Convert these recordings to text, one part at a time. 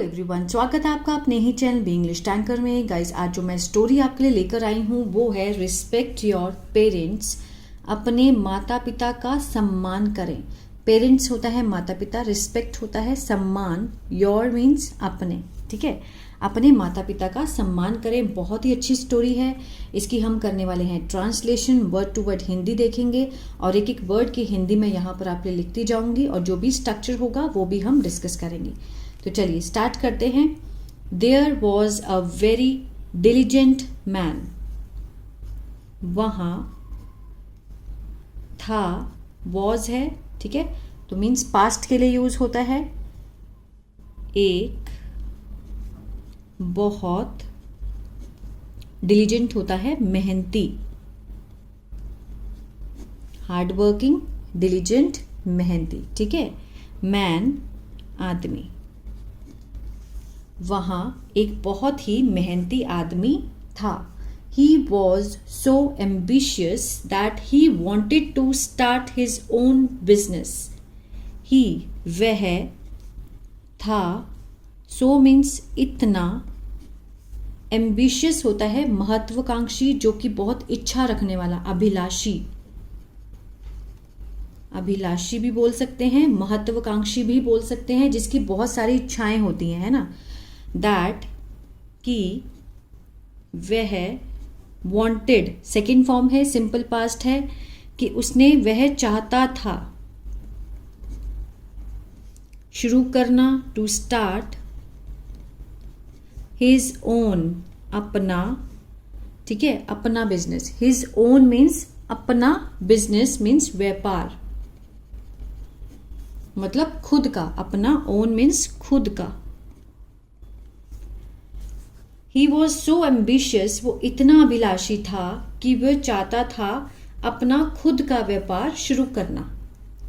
Everyone, स्वागत है आपका अपने ही चैनल बी इंग्लिश टैंकर में। गाइस, आज जो मैं स्टोरी आपके लिए लेकर आई हूँ वो है रिस्पेक्ट योर पेरेंट्स। अपने माता पिता का सम्मान करें। पेरेंट्स होता है माता पिता, रिस्पेक्ट होता है सम्मान, योर मीन्स अपने, ठीक है। अपने माता पिता का सम्मान करें। बहुत ही अच्छी स्टोरी है। इसकी हम करने वाले हैं translation, word to word Hindi देखेंगे और एक एक वर्ड की हिंदी में यहाँ पर आप लिखती जाऊंगी और जो भी स्ट्रक्चर होगा वो भी हम डिस्कस करेंगे। तो चलिए स्टार्ट करते हैं। There was a very diligent man. वहाँ था, वॉज है, ठीक है, तो मीन्स पास्ट के लिए यूज होता है। एक बहुत, डिलिजेंट होता है मेहनती, हार्ड वर्किंग, डिलिजेंट, मेहनती, ठीक है। मैन आदमी। वहाँ एक बहुत ही मेहनती आदमी था। He was so ambitious that he wanted to start his own business. He वह था, so means इतना, ambitious होता है महत्वाकांक्षी, जो कि बहुत इच्छा रखने वाला, अभिलाषी। अभिलाषी भी बोल सकते हैं, महत्वाकांक्षी भी बोल सकते हैं, जिसकी बहुत सारी इच्छाएं होती हैं, है ना। दैट कि वह, wanted सेकेंड फॉर्म है, सिंपल पास्ट है, कि उसने, वह चाहता था। शुरू करना, टू स्टार्ट, हिज ओन अपना, ठीक है, अपना बिजनेस। हिज ओन मीन्स अपना, बिजनेस मीन्स व्यापार, मतलब खुद का। अपना, ओन मीन्स खुद का। He was so ambitious, वो इतना अभिलाषी था कि वह चाहता था अपना खुद का व्यापार शुरू करना।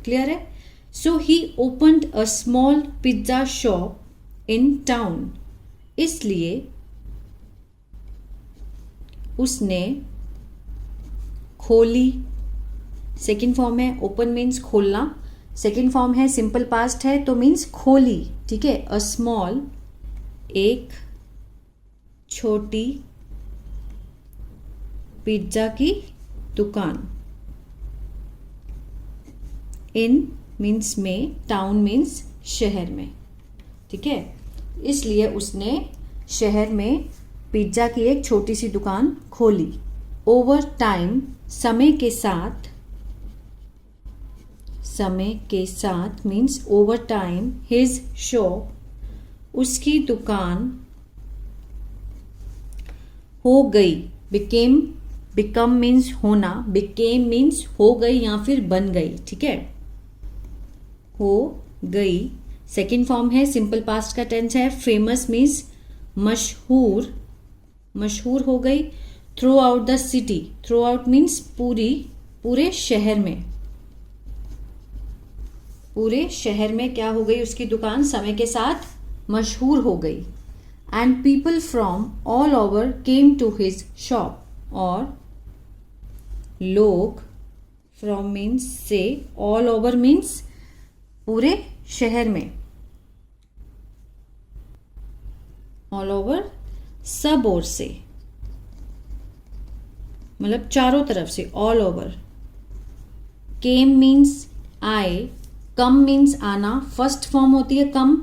क्लियर है। So he opened a small pizza shop in town. इसलिए उसने खोली, सेकेंड फॉर्म है, ओपन मीन्स खोलना, सेकेंड फॉर्म है, सिंपल पास्ट है, तो मीन्स खोली, ठीक है। अ स्मॉल, एक छोटी, पिज्जा की दुकान। इन मीन्स में, टाउन मीन्स शहर में, ठीक है। इसलिए उसने शहर में पिज्जा की एक छोटी सी दुकान खोली। ओवर टाइम, समय के साथ, समय के साथ means over time, his shop, उसकी दुकान हो गई। बिकेम, बिकम मीन्स होना, बिकेम मीन्स हो गई या फिर बन गई, ठीक है। हो गई, सेकेंड फॉर्म है, सिंपल पास्ट का टेंस है। फेमस मीन्स मशहूर, मशहूर हो गई। Through out the city, through out means पूरी, पूरे शहर में, पूरे शहर में क्या हो गई, उसकी दुकान समय के साथ मशहूर हो गई। And people from all over came to his shop. और लोग, from means से, all over means पूरे शहर में, all over सब ओर से, मतलब चारों तरफ से, all over। came means आए, come means आना, फर्स्ट फॉर्म होती है कम,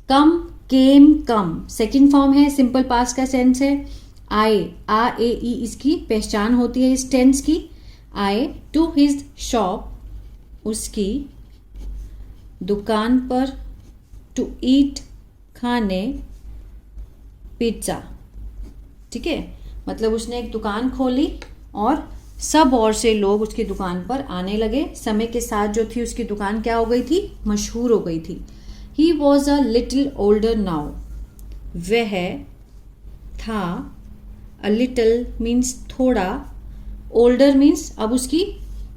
कम, केम, कम, सेकेंड फॉर्म है, सिंपल पास्ट का सेंस है। आए, आ ए ई, इसकी पहचान होती है इस टेंस की। आए टू हिज शॉप, उसकी दुकान पर, टू ईट खाने, पिज्जा, ठीक है। मतलब उसने एक दुकान खोली और सब और से लोग उसकी दुकान पर आने लगे। समय के साथ जो थी उसकी दुकान क्या हो गई थी, मशहूर हो गई थी। He was a little older now. वह था, a little means थोड़ा, older means अब उसकी,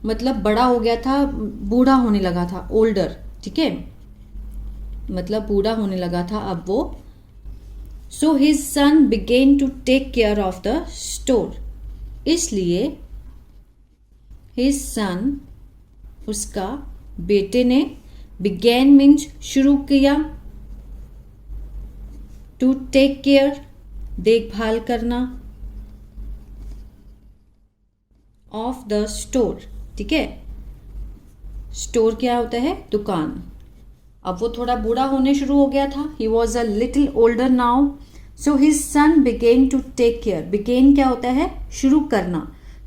मतलब बड़ा हो गया था, बूढ़ा होने लगा था, older, ठीक है, मतलब बूढ़ा होने लगा था अब वो। So his son began to take care of the store. इसलिए his son, उसका बेटे ने, began means शुरू किया, टू टेक केयर, देखभाल करना, ऑफ द स्टोर, ठीक है। स्टोर क्या होता है? दुकान। अब वो थोड़ा बूढ़ा होने शुरू हो गया था, he was a little older now, so his son began to take care. Began क्या होता है? शुरू करना,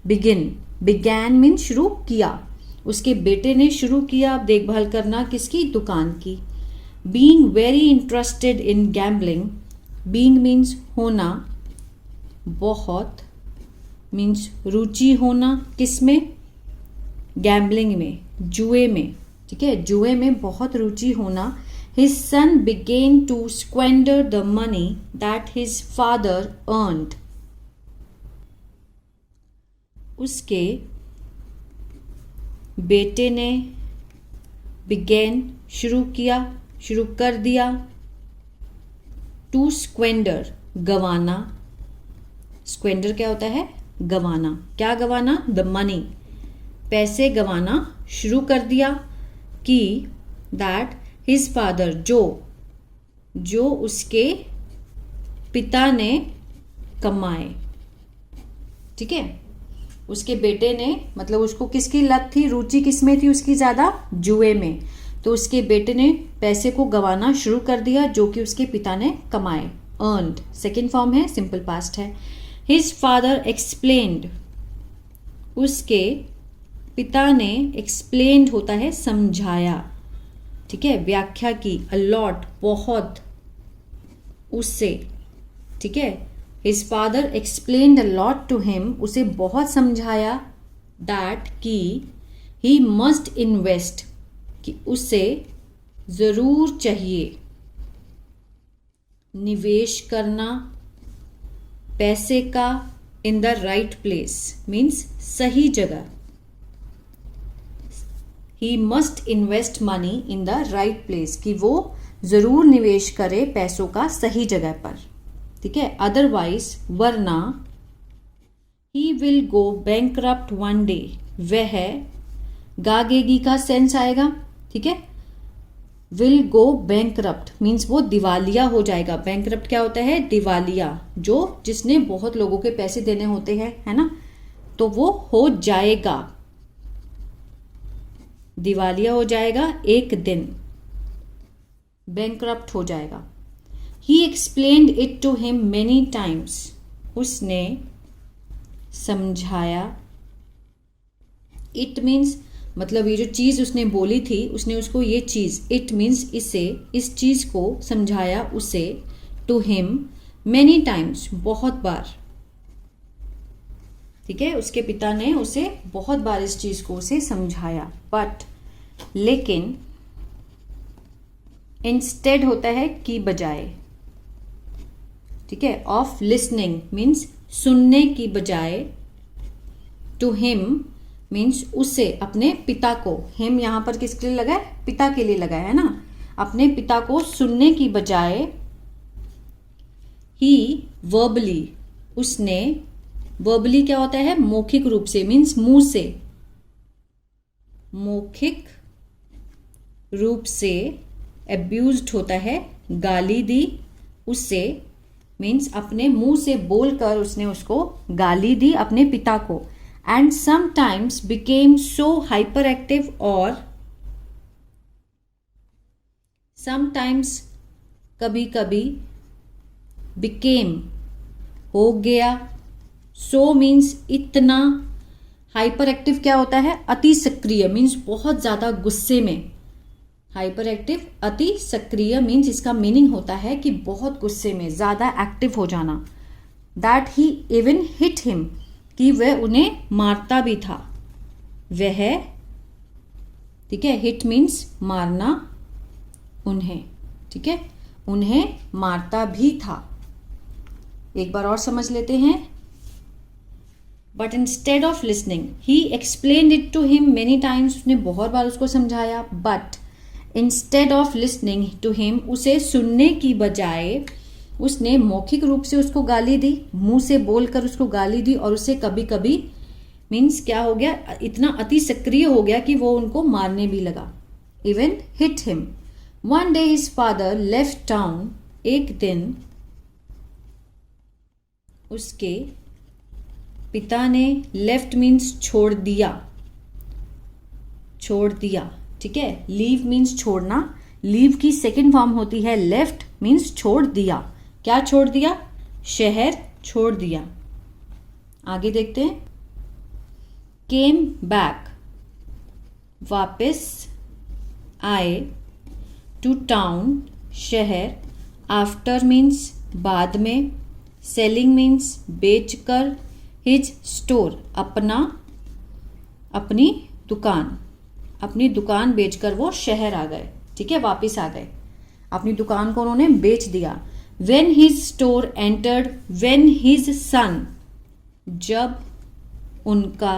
बिगिन, बिगैन मीन शुरू किया। उसके बेटे ने शुरू किया देखभाल करना किसकी? दुकान की। Being very interested in gambling, being means होना, बहुत मीन्स रुचि होना, किसमें? गैम्बलिंग में, जुए में, ठीक है, जुए में बहुत रुचि होना। His son began to squander the money that his father earned, उसके बेटे ने बिगेन शुरू किया, शुरू कर दिया, टू स्क्वेंडर गवाना। स्क्वेंडर क्या होता है? गवाना। क्या गवाना? द मनी, पैसे गवाना शुरू कर दिया कि दैट हिज फादर, जो उसके पिता ने कमाए, ठीक है। उसके बेटे ने, मतलब उसको किसकी लत थी, रुचि किसमें थी उसकी ज़्यादा? जुए में। तो उसके बेटे ने पैसे को गंवाना शुरू कर दिया जो कि उसके पिता ने कमाए, अर्नड। सेकेंड फॉर्म है, सिंपल पास्ट है। हिज फादर एक्सप्लेन्ड, उसके पिता ने, एक्सप्लेन्ड होता है समझाया, ठीक है, व्याख्या की, अलॉट बहुत, उससे, ठीक है। His father explained a lot to him, उसे बहुत समझाया, दैट कि ही मस्ट इन्वेस्ट, कि उसे जरूर चाहिए निवेश करना पैसे का, in the right place means सही जगह। He must invest money in the right place, कि वो जरूर निवेश करे पैसों का सही जगह पर, ठीक है। अदरवाइज, वरना, he will go bankrupt one day, वह, गागेगी का सेंस आएगा, ठीक है। विल गो बैंकरप्ट मीन्स वो दिवालिया हो जाएगा। बैंकरप्ट क्या होता है? दिवालिया, जिसने बहुत लोगों के पैसे देने होते हैं, है ना, तो वो हो जाएगा, दिवालिया हो जाएगा एक दिन, बैंकरप्ट हो जाएगा। He explained it to him many times, उसने समझाया। इट मीन्स मतलब ये जो चीज़ उसने बोली थी, उसने उसको ये चीज़, इट मीन्स इसे, इस चीज़ को समझाया उसे, टू हिम मेनी टाइम्स, बहुत बार, ठीक है। उसके पिता ने उसे बहुत बार इस चीज़ को उसे समझाया। बट, लेकिन, इंस्टेड होता है की बजाय, ठीक है, ऑफ लिसनिंग मीन्स सुनने की बजाय, टू हिम मीन्स उसे, अपने पिता को, हिम यहां पर किसके लिए लगा है? पिता के लिए लगा है ना। अपने पिता को सुनने की बजाय, ही वर्बली, उसने, वर्बली क्या होता है? मौखिक रूप से मीन्स मुंह से, मौखिक रूप से, अब्यूज्ड होता है गाली दी, उससे मीन्स अपने मुंह से बोलकर उसने उसको गाली दी अपने पिता को। And sometimes became so hyper active, और समटाइम्स कभी कभी, बिकेम हो गया, सो मीन्स इतना, हाइपर एक्टिव क्या होता है? अति सक्रिय मीन्स बहुत ज्यादा गुस्से में, हाइपर एक्टिव अति सक्रिय मीन्स इसका मीनिंग होता है कि बहुत गुस्से में, ज्यादा एक्टिव हो जाना। That he even hit him, कि वह उन्हें मारता भी था, वह, ठीक है, हिट मीन्स मारना, उन्हें, ठीक है, उन्हें मारता भी था। एक बार और समझ लेते हैं। But instead of listening, he explained it to him many times, उसने बहुत बार उसको समझाया। But instead of listening to him, उसे सुनने की बजाय उसने मौखिक रूप से उसको गाली दी, मुंह से बोलकर उसको गाली दी, और उसे कभी कभी मीन्स क्या हो गया? इतना अति सक्रिय हो गया कि वो उनको मारने भी लगा, even hit him. One day his father left town, एक दिन उसके पिता ने, लेफ्ट मीन्स छोड़ दिया, छोड़ दिया, ठीक है। लीव मीन्स छोड़ना, लीव की सेकेंड फॉर्म होती है लेफ्ट, मीन्स छोड़ दिया। क्या छोड़ दिया? शहर छोड़ दिया। आगे देखते हैं। केम बैक, वापस आए, टू टाउन, शहर, आफ्टर मीन्स बाद में, सेलिंग मीन्स बेचकर, हिज स्टोर, अपना, अपनी दुकान, अपनी दुकान बेचकर वो शहर आ गए, ठीक है, वापस आ गए, अपनी दुकान को उन्होंने बेच दिया। When his store entered, when his son, जब उनका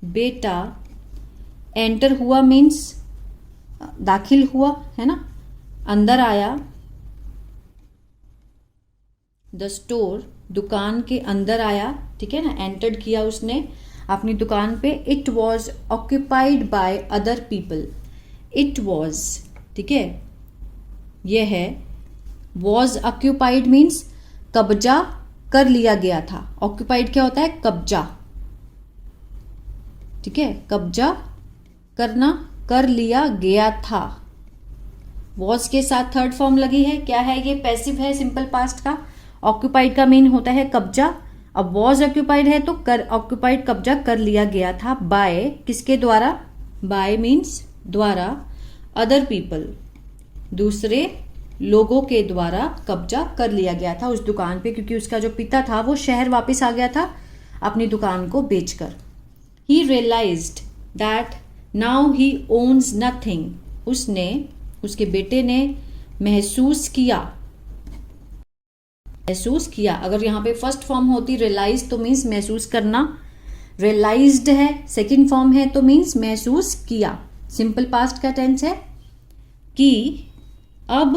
बेटा, एंटर हुआ मीन्स दाखिल हुआ, है ना, अंदर आया, द स्टोर, दुकान के अंदर आया, ठीक है ना, एंटर्ड किया उसने अपनी दुकान पे। It was occupied by other people, it was, ठीक है, यह है, वॉज ऑक्यूपाइड मीन्स कब्जा कर लिया गया था। ऑक्यूपाइड क्या होता है? कब्जा, ठीक है, कब्जा करना, कर लिया गया था। वॉज के साथ थर्ड फॉर्म लगी है, क्या है ये? पैसिव है, सिंपल पास्ट का। ऑक्यूपाइड का मीन होता है कब्जा, अब वॉज ऑक्यूपाइड है तो कर, ऑक्यूपाइड कब्जा कर लिया गया था। बाय, किसके द्वारा? बाय मीन्स द्वारा, अदर पीपल, दूसरे लोगों के द्वारा कब्जा कर लिया गया था उस दुकान पे, क्योंकि उसका जो पिता था वो शहर वापस आ गया था अपनी दुकान को बेचकर। He realised that now he owns nothing, उसने, उसके बेटे ने महसूस किया, महसूस किया। अगर यहाँ पे फर्स्ट फॉर्म होती रियलाइज तो मीन्स महसूस करना, रियलाइज्ड है, सेकंड फॉर्म है तो मीन्स महसूस किया। सिंपल पास्ट का टेंस है कि अब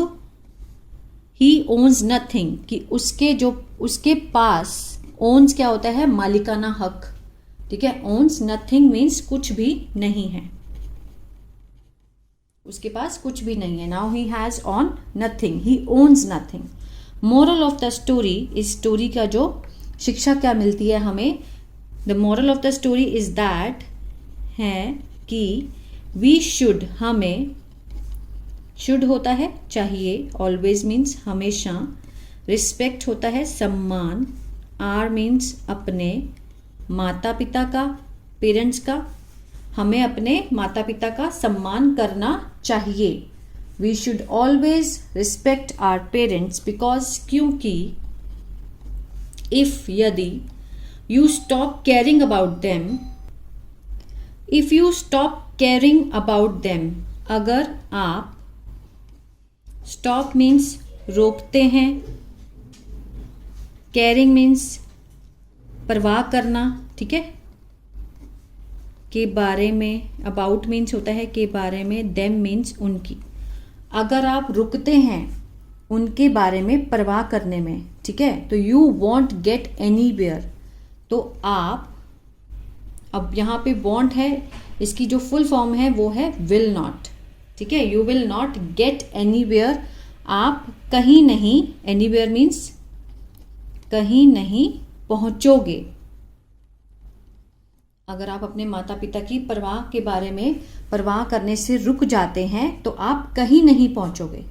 ही ओन्स नथिंग, कि उसके जो, उसके पास, ओन्स क्या होता है? मालिकाना हक, ठीक है। ओन्स नथिंग मीन्स कुछ भी नहीं है, उसके पास कुछ भी नहीं है। Now he has on nothing, he owns nothing. Moral of the story, इस स्टोरी का जो शिक्षा क्या मिलती है हमें? The moral of the story is that, है कि वी शुड, हमें, शुड होता है चाहिए, ऑलवेज मीन्स हमेशा, रिस्पेक्ट होता है सम्मान, आर मीन्स अपने माता पिता का, पेरेंट्स का, हमें अपने माता पिता का सम्मान करना चाहिए। We should always respect our parents because, क्योंकि, इफ, यदि, you stop caring about them, if you stop caring about them, अगर आप, स्टॉप मीन्स रोकते हैं, केयरिंग मीन्स परवाह करना, ठीक है, के बारे में, अबाउट मीन्स होता है के बारे में, देम मीन्स उनकी, अगर आप रुकते हैं उनके बारे में परवाह करने में, ठीक है, तो यू वॉन्ट गेट एनीवेयर, तो आप, अब यहाँ पे वॉन्ट है, इसकी जो फुल फॉर्म है वो है विल नॉट, ठीक है, you will not gate anywhere, आप कहीं नहीं, एनीवेयर मीन्स कहीं नहीं पहुंचोगे। अगर आप अपने माता पिता की परवाह के बारे में, परवाह करने से रुक जाते हैं तो आप कहीं नहीं पहुंचोगे।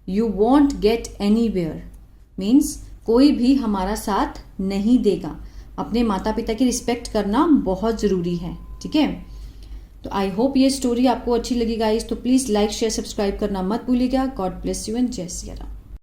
You won't get anywhere means कोई भी हमारा साथ नहीं देगा। अपने माता पिता की रिस्पेक्ट करना बहुत ज़रूरी है, ठीक है। तो आई होप ये स्टोरी आपको अच्छी लगी गाइस, तो प्लीज़ लाइक शेयर सब्सक्राइब करना मत भूलिएगा। गॉड ब्लेस यू एंड जय सिया राम।